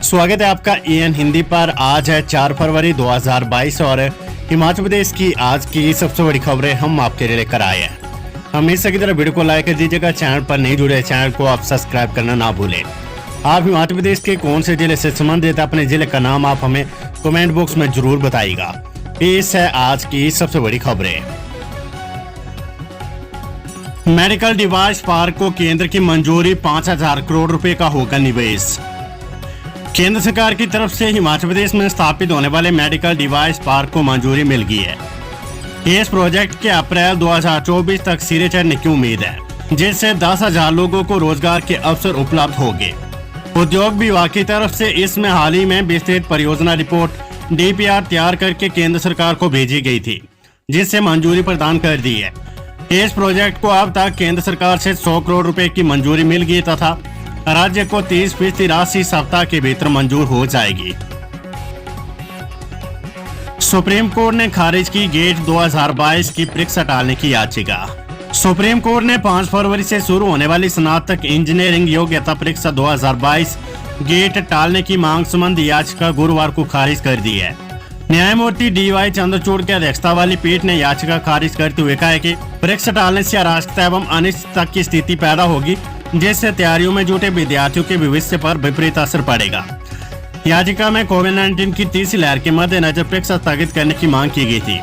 स्वागत है आपका एएन हिंदी पर। आज है 4 फरवरी 2022 और हिमाचल प्रदेश की आज की सबसे बड़ी खबरें हम आपके लिए लेकर आए हैं। हमेशा की तरह वीडियो को लाइक कर दीजिएगा। चैनल पर नहीं जुड़े चैनल को आप सब्सक्राइब करना ना भूलें। आप हिमाचल प्रदेश के कौन से जिले से संबंधित अपने जिले का नाम आप हमें कमेंट बॉक्स में जरूर बताइएगा। पेश है आज की सबसे बड़ी खबरें। मेडिकल डिवाइस पार्क को केंद्र की मंजूरी, 5000 करोड़ रुपए का होगा निवेश। केंद्र सरकार की तरफ से हिमाचल प्रदेश में स्थापित होने वाले मेडिकल डिवाइस पार्क को मंजूरी मिल गई है। इस प्रोजेक्ट के अप्रैल 2024 तक सिरे चढ़ने की उम्मीद है, जिससे 10,000 लोगों को रोजगार के अवसर उपलब्ध होंगे। उद्योग विभाग की तरफ से इसमें हाल ही में विस्तृत परियोजना रिपोर्ट डीपीआर तैयार करके केंद्र सरकार को भेजी गई थी, जिससे मंजूरी प्रदान कर दी है। इस प्रोजेक्ट को अब तक केंद्र सरकार से 100 करोड़ रुपए की मंजूरी मिल गई तथा राज्य को 30% राशि सप्ताह के भीतर मंजूर हो जाएगी। सुप्रीम कोर्ट ने खारिज की गेट 2022 की परीक्षा टालने की याचिका। सुप्रीम कोर्ट ने 5 फरवरी से शुरू होने वाली स्नातक इंजीनियरिंग योग्यता परीक्षा 2022 गेट टालने की मांग संबंधी याचिका गुरुवार को खारिज कर दी है। न्यायमूर्ति DY चंद्रचूड़ की अध्यक्षता वाली पीठ ने याचिका खारिज करते हुए कहा कि परीक्षा टालने से अराजकता एवं अनिश्चितता की स्थिति पैदा होगी, जिससे तैयारियों में जुटे विद्यार्थियों के भविष्य पर विपरीत असर पड़ेगा। याचिका में कोविड-19 की तीसरी लहर के मद्देनजर परीक्षा स्थगित करने की मांग की गई थी।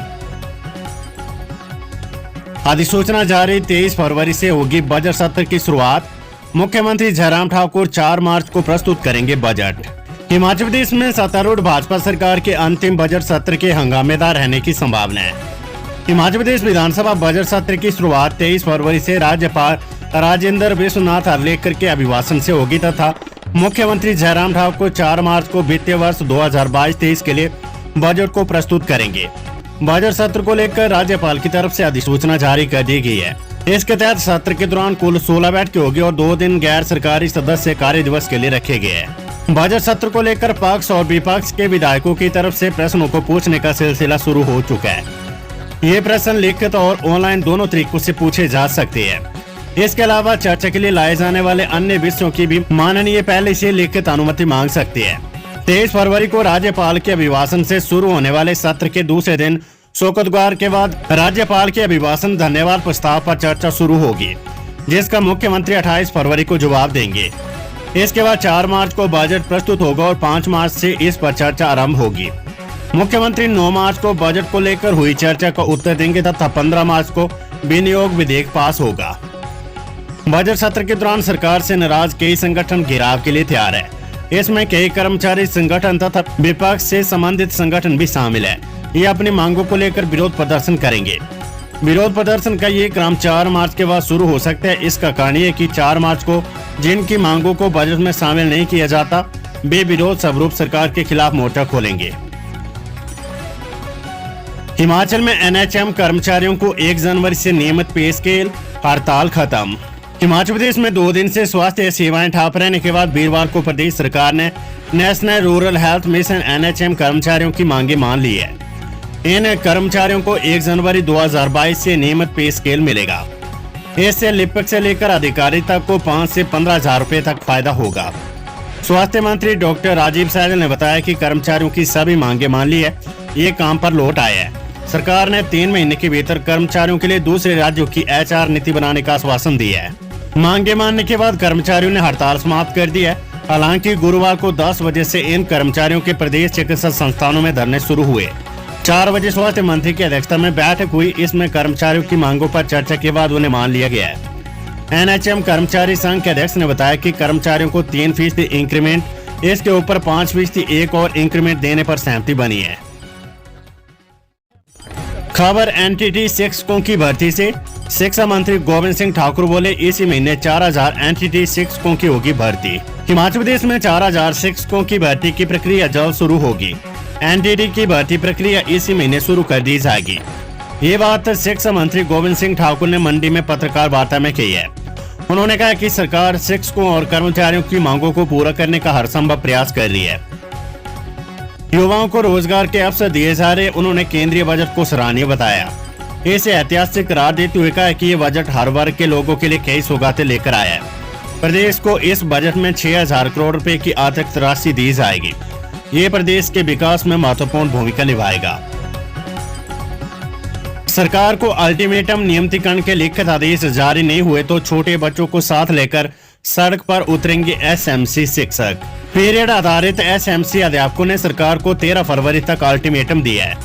अधिसूचना जारी, 23 फरवरी से होगी बजट सत्र की शुरुआत। मुख्यमंत्री जयराम ठाकुर 4 मार्च को प्रस्तुत करेंगे बजट। हिमाचल प्रदेश में सत्तारूढ़ भाजपा सरकार के अंतिम बजट सत्र के हंगामेदार रहने की संभावना है। हिमाचल प्रदेश विधानसभा बजट सत्र की शुरुआत 23 फरवरी से राज्यपाल राजेंद्र विश्वनाथ आर्लेकर के अभिभाषण से होगी तथा मुख्यमंत्री जयराम ठाकुर 4 मार्च को वित्तीय वर्ष 2022-23 के लिए बजट को प्रस्तुत करेंगे। बजट सत्र को लेकर राज्यपाल की तरफ से अधिसूचना जारी कर दी गई है। इसके तहत सत्र के दौरान कुल 16 बैठकें होगी और 2 दिन गैर सरकारी सदस्य कार्य दिवस के लिए रखे गए हैं। बजट सत्र को लेकर पक्ष और विपक्ष के विधायकों की तरफ से प्रश्नों को पूछने का सिलसिला शुरू हो चुका है। ये प्रश्न लिखित और ऑनलाइन दोनों तरीकों से पूछे जा सकते हैं। इसके अलावा चर्चा के लिए लाए जाने वाले अन्य विषयों की भी माननीय पहले से लिखित अनुमति मांग सकती है। 23 फरवरी को राज्यपाल के अभिभाषण से शुरू होने वाले सत्र के दूसरे दिन शोकोदगार के बाद राज्यपाल के अभिभाषण धन्यवाद प्रस्ताव पर चर्चा शुरू होगी, जिसका मुख्यमंत्री 28 फरवरी को जवाब देंगे। इसके बाद 4 मार्च को बजट प्रस्तुत होगा और 5 मार्च से इस पर चर्चा आरंभ होगी। मुख्यमंत्री 9 मार्च को बजट को लेकर हुई चर्चा का उत्तर देंगे तथा 15 मार्च को विनियोग विधेयक पास होगा। बजट सत्र के दौरान सरकार से नाराज कई संगठन घेराव के लिए तैयार है। इसमें कई कर्मचारी संगठन तथा विपक्ष से संबंधित संगठन भी शामिल है। ये अपनी मांगों को लेकर विरोध प्रदर्शन करेंगे। विरोध प्रदर्शन का ये क्रम 4 मार्च के बाद शुरू हो सकता है। इसका कारण ये कि 4 मार्च को जिनकी मांगों को बजट में शामिल नहीं किया जाता, वे विरोध स्वरूप सरकार के खिलाफ मोर्चा खोलेंगे। हिमाचल में NHM कर्मचारियों को 1 जनवरी से नियमित पे स्केल, हड़ताल खत्म। हिमाचल प्रदेश में 2 दिन से स्वास्थ्य सेवाएं ठप रहने के बाद वीरवार को प्रदेश सरकार ने national rural health mission NHM कर्मचारियों की मांगे मान ली है। इन कर्मचारियों को 1 जनवरी 2022 से नियमित पे स्केल मिलेगा। इससे लिपिक से लेकर अधिकारी तक को 5 से 15,000 रुपए तक फायदा होगा। स्वास्थ्य मंत्री डॉक्टर राजीव सैजल ने बताया कि कर्मचारियों की सभी मांगे मान ली है, ये काम पर लौट आए हैं। सरकार ने 3 महीने के भीतर कर्मचारियों के लिए दूसरे राज्यों की HR नीति बनाने का आश्वासन दिया है। मांगे मानने के बाद कर्मचारियों ने हड़ताल समाप्त कर दी है। हालांकि गुरुवार को 10 बजे से इन कर्मचारियों के प्रदेश चिकित्सा संस्थानों में धरने शुरू हुए। 4 बजे स्वास्थ्य मंत्री की अध्यक्षता में बैठक हुई। इसमें कर्मचारियों की मांगों पर चर्चा के बाद उन्हें मान लिया गया है। NHM कर्मचारी संघ के अध्यक्ष ने बताया कि कर्मचारियों को 3% इंक्रीमेंट, इसके ऊपर 5% एक और इंक्रीमेंट देने पर सहमति बनी है। खबर NTT शिक्षकों की भर्ती से। शिक्षा मंत्री गोविंद सिंह ठाकुर बोले, इसी महीने 4000 NTT शिक्षकों की होगी भर्ती। हिमाचल प्रदेश में 4000 शिक्षकों की भर्ती की प्रक्रिया जल्द शुरू होगी। NTT की भर्ती प्रक्रिया इसी महीने शुरू कर दी जाएगी। ये बात शिक्षा मंत्री गोविंद सिंह ठाकुर ने मंडी में पत्रकार वार्ता में कही है। उन्होंने कहा कि सरकार शिक्षकों और कर्मचारियों की मांगों को पूरा करने का हर संभव प्रयास कर रही है। युवाओं को रोजगार के अवसर दिए जा रहे। उन्होंने केंद्रीय बजट को सराहनीय बताया। इसे ऐतिहासिक करार देते हुए कहा कि ये बजट हर वर्ग के लोगों के लिए कई सौगातें लेकर आया है। प्रदेश को इस बजट में 6,000 करोड़ रुपए की अतिरिक्त राशि दी जाएगी। ये प्रदेश के विकास में महत्वपूर्ण भूमिका निभाएगा। सरकार को अल्टीमेटम नियमितीकरण के लिखित आदेश जारी नहीं हुए तो छोटे बच्चों को साथ लेकर सड़क पर उतरेंगे एसएमसी शिक्षक। पीरियड आधारित एसएमसी अध्यापकों ने सरकार को 13 फरवरी तक अल्टीमेटम दिया है।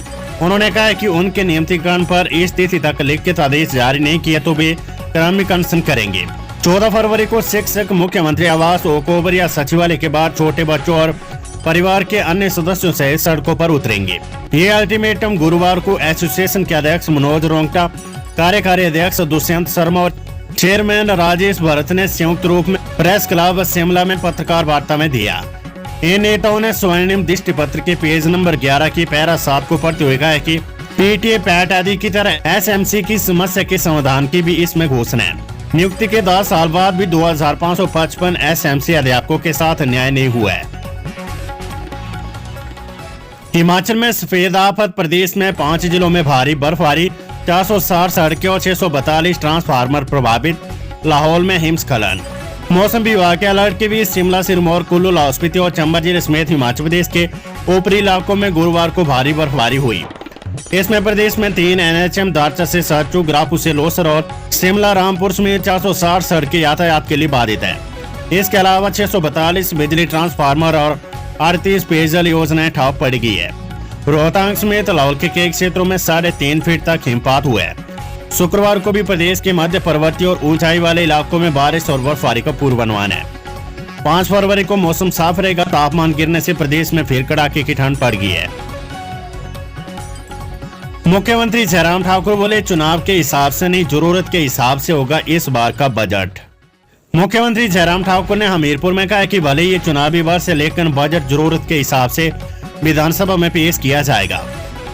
उन्होंने कहा है कि उनके नियमितीकरण पर इस तिथि तक लिखित आदेश जारी नहीं किया तो वे क्रमिक अनशन करेंगे। 14 फरवरी को शिक्षक मुख्यमंत्री आवास, ओकओवर या सचिवालय के बाद छोटे बच्चों और परिवार के अन्य सदस्यों सहित सड़कों पर उतरेंगे। ये अल्टीमेटम गुरुवार को एसोसिएशन के अध्यक्ष मनोज रोंगटा, कार्यकारी अध्यक्ष दुष्यंत शर्मा और चेयरमैन राजेश भरत ने संयुक्त रूप में प्रेस क्लब शिमला में पत्रकार वार्ता में दिया। इन नेताओं ने स्वर्णिम दृष्टि पत्र के पेज नंबर 11 की पैरा 7 को पढ़ते हुए कहा कि पीटीए, पैट आदि की तरह एसएमसी की समस्या के समाधान की भी इसमें घोषणा है। नियुक्ति के 10 साल बाद भी 2555 एसएमसी अध्यापकों के साथ न्याय नहीं हुआ है। हिमाचल में सफेद आफत, प्रदेश में 5 जिलों में भारी बर्फबारी, 460 सड़कें और 642 ट्रांसफार्मर प्रभावित, लाहौल में हिमस्खलन। मौसम विभाग के अलर्ट के बीच शिमला, सिरमौर, कुल्लू, लाहौल स्पीति और चंबा जिले समेत हिमाचल प्रदेश के ऊपरी इलाकों में गुरुवार को भारी बर्फबारी हुई। इसमें प्रदेश में 3 एनएचएम दारचा से साचू, ग्राफू से लोसर और शिमला रामपुर समेत 460 सड़कें यातायात के लिए बाधित है। इसके अलावा 642 बिजली ट्रांसफार्मर और 38 पेयजल योजनाएं ठप पड़ गई है। रोहतांग समेत लाहौल के कई क्षेत्रों में 3.5 फीट तक हिमपात हुआ है। शुक्रवार को भी प्रदेश के मध्य पर्वतीय और ऊंचाई वाले इलाकों में बारिश और बर्फबारी का पूर्वानुमान है। 5 फरवरी को मौसम साफ रहेगा। तापमान गिरने से प्रदेश में फिर कड़ाके की ठंड पड़ गई है। मुख्यमंत्री जयराम ठाकुर बोले, चुनाव के हिसाब से नहीं, जरूरत के हिसाब से होगा इस बार का बजट। मुख्यमंत्री जयराम ठाकुर ने हमीरपुर में कहा कि भले ये चुनावी वर्ष है लेकिन बजट जरूरत के हिसाब से विधानसभा में पेश किया जाएगा।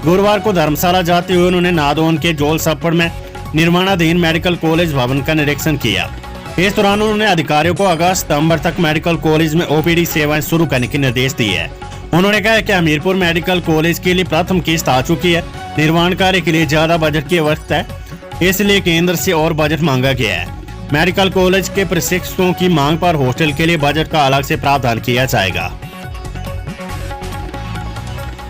गुरुवार को धर्मशाला जाते हुए उन्होंने नादौन के जोल सप्पड़ में निर्माणाधीन मेडिकल कॉलेज भवन का निरीक्षण किया। इस दौरान उन्होंने अधिकारियों को अगस्त सितंबर तक मेडिकल कॉलेज में ओपीडी सेवाएं शुरू करने के निर्देश दिए हैं। उन्होंने कहा कि हमीरपुर मेडिकल कॉलेज के लिए प्रथम किस्त आ चुकी है। निर्माण कार्य के लिए ज्यादा बजट की आवश्यकता है, इसलिए केंद्र से और बजट मांगा गया है। मेडिकल कॉलेज के प्रशिक्षकों की मांग पर हॉस्टल के लिए बजट का अलग से प्रावधान किया जाएगा।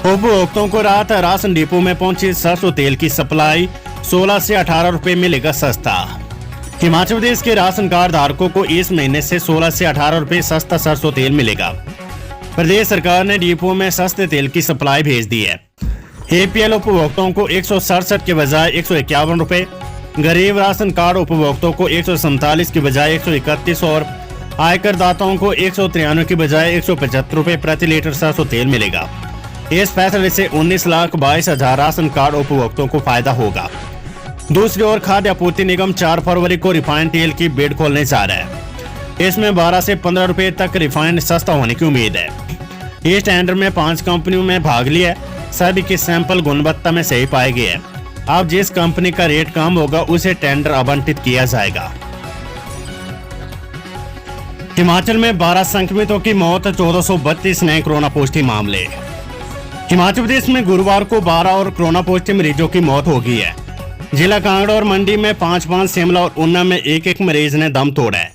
उपभोक्ताओं को राहत, राशन डिपो में पहुंची सरसों तेल की सप्लाई, 16 से 18 रुपए मिलेगा सस्ता। हिमाचल प्रदेश के राशन कार्ड धारकों को इस महीने से 16 से 18 रुपए सस्ता सरसों तेल मिलेगा। प्रदेश सरकार ने डिपो में सस्ते तेल की सप्लाई भेज दी है। एपीएल उपभोक्ताओं को 167 के बजाय 151 रुपए, गरीब राशन कार्ड उपभोक्ताओं को 147 के बजाय 131 और आयकर दाताओं को 193 के बजाय 175 रुपए प्रति लीटर सरसों तेल मिलेगा। इस फैसले से 19,22,000 राशन कार्ड उपभोक्ताओं को फायदा होगा। दूसरी ओर खाद्य आपूर्ति निगम 4 फरवरी को रिफाइंड तेल की बिड खोलने जा रहा है। इसमें 12 से 15 रुपए तक रिफाइंड सस्ता होने की उम्मीद है। इस टेंडर में 5 कंपनियों में भाग लिया है। सभी के सैंपल गुणवत्ता में सही पाए गए हैं। अब जिस कंपनी का रेट कम होगा उसे टेंडर आवंटित किया जाएगा। हिमाचल में 12 संक्रमितों की मौत, 1432 नए कोरोना पॉजिटिव मामले। हिमाचल प्रदेश में गुरुवार को 12 और कोरोना पॉजिटिव मरीजों की मौत हो गई है। जिला कांगड़ा और मंडी में 5-5, शिमला और ऊना में 1-1 मरीज ने दम तोड़ा है।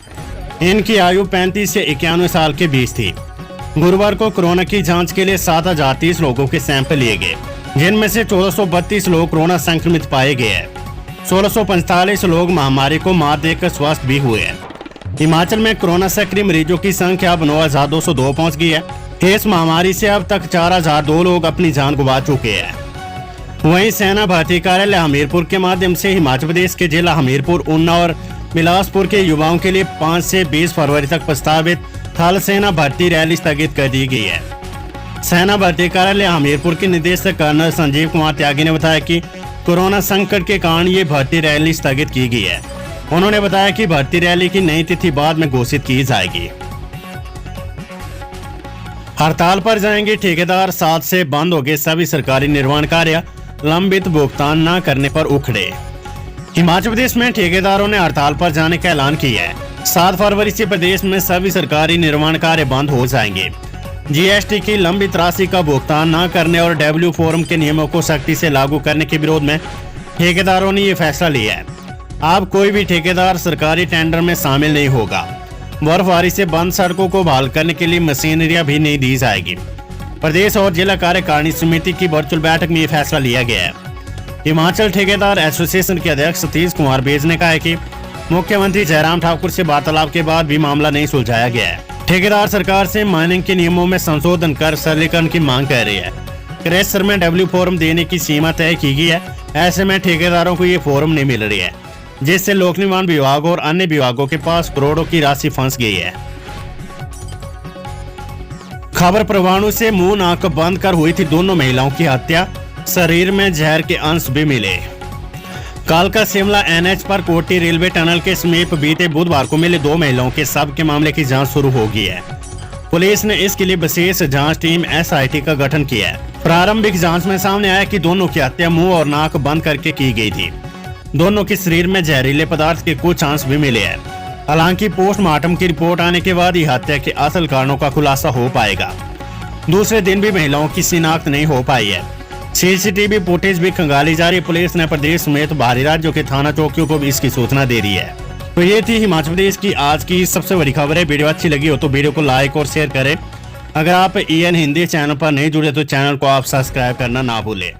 इनकी आयु 35 से 91 साल के बीच थी। गुरुवार को कोरोना की जांच के लिए 7,030 लोगों के सैंपल लिए गए, जिनमें से 1432 लोग कोरोना संक्रमित पाए गए हैं। 1645 लोग महामारी को मात देकर स्वस्थ भी हुए हैं। हिमाचल में कोरोना सक्रिय मरीजों की संख्या अब 9,202 पहुंच गई है। इस महामारी से अब तक 4,002 लोग अपनी जान गंवा चुके हैं। वहीं सेना भर्ती कार्यालय हमीरपुर के माध्यम से हिमाचल प्रदेश के जिला हमीरपुर, ऊना और बिलासपुर के युवाओं के लिए 5 से 20 फरवरी तक प्रस्तावित थल सेना भर्ती रैली स्थगित कर दी गई है। सेना भर्ती कार्यालय हमीरपुर के निदेशक कर्नल संजीव कुमार त्यागी ने बताया कि कोरोना संकट के कारण ये भर्ती रैली स्थगित की गई है। उन्होंने बताया कि भर्ती रैली की नई तिथि बाद में घोषित की जाएगी। हड़ताल पर जाएंगे ठेकेदार, 7 से बंद हो गए सभी सरकारी निर्माण कार्य, लंबित भुगतान न करने पर उखड़े। हिमाचल प्रदेश में ठेकेदारों ने हड़ताल पर जाने का ऐलान किया है। 7 फरवरी से प्रदेश में सभी सरकारी निर्माण कार्य बंद हो जाएंगे। जीएसटी की लंबित राशि का भुगतान न करने और डब्ल्यू फोरम के नियमों को सख्ती से लागू करने के विरोध में ठेकेदारों ने ये फैसला लिया है। अब कोई भी ठेकेदार सरकारी टेंडर में शामिल नहीं होगा। बर्फबारी से बंद सड़कों को बहाल करने के लिए मशीनरियां भी नहीं दी जाएगी। प्रदेश और जिला कार्यकारिणी समिति की वर्चुअल बैठक में ये फैसला लिया गया है। हिमाचल ठेकेदार एसोसिएशन के अध्यक्ष सतीश कुमार बेज ने कहा है कि मुख्यमंत्री जयराम ठाकुर से वार्तालाप के बाद भी मामला नहीं सुलझाया गया है। ठेकेदार सरकार से माइनिंग के नियमों में संशोधन कर सरलीकरण की मांग कर रही है। क्रेशर में डब्ल्यू फॉर्म देने की सीमा तय की गई है। ऐसे में ठेकेदारों को ये फॉर्म नहीं मिल रही है, जिससे लोक निर्माण विभाग और अन्य विभागों के पास करोड़ों की राशि फंस गई है। खबर परवाणु से मुंह नाक बंद कर हुई थी दोनों महिलाओं की हत्या, शरीर में जहर के अंश भी मिले। कालका शिमला एनएच पर कोटी रेलवे टनल के समीप बीते बुधवार को मिले 2 महिलाओं के शव के मामले की जांच शुरू हो गई है। पुलिस ने इसके लिए विशेष जांच टीम एसआईटी का गठन किया है। प्रारंभिक जांच में सामने आया कि दोनों की हत्या मुंह और नाक बंद करके की गई थी। दोनों के शरीर में जहरीले पदार्थ के कुछ अंश भी मिले हैं। हालांकि पोस्टमार्टम की रिपोर्ट आने के बाद ही हत्या के असल कारणों का खुलासा हो पाएगा। दूसरे दिन भी महिलाओं की शिनाख्त नहीं हो पाई है। सीसीटीवी फुटेज भी खंगाली जा रही है। पुलिस ने प्रदेश समेत बाहरी राज्यों के थाना चौकियों को भी इसकी सूचना दे दी है। तो ये थी हिमाचल प्रदेश की आज की सबसे बड़ी खबर है। वीडियो अच्छी लगी हो तो वीडियो को लाइक और शेयर करें। अगर आप EN हिंदी चैनल पर नहीं जुड़े तो चैनल को आप सब्सक्राइब करना ना भूलें।